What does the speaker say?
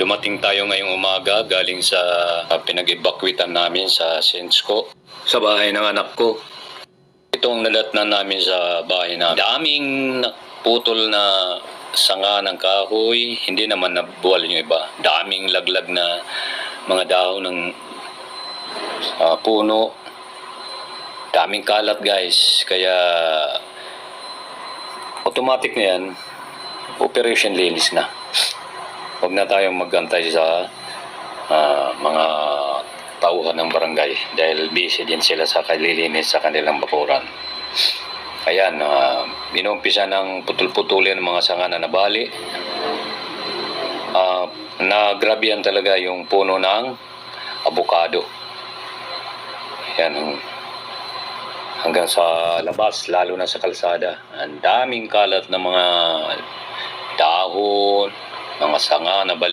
Dumating tayo ngayong umaga galing sa pinag-evacuetan namin sa Sensco, sa bahay ng anak ko. Ito ang nadatnan namin sa bahay na daming putol na sanga ng kahoy, hindi naman nabuwal yung iba. Daming laglag na mga dahon ng puno. Daming kalat guys, kaya automatic na yan, operation linis na. Huwag na tayong magantay sa mga tauhan ng barangay dahil busy din sila sa kalilinis sa kanilang bakuran. Ayan, binumpisa ng putol-putulin ng mga sanga na nabali. Nagrabihan talaga yung puno ng abukado. Ayan, hanggang sa labas, lalo na sa kalsada. Ang daming kalat ng mga dahon, mga sanga na bali.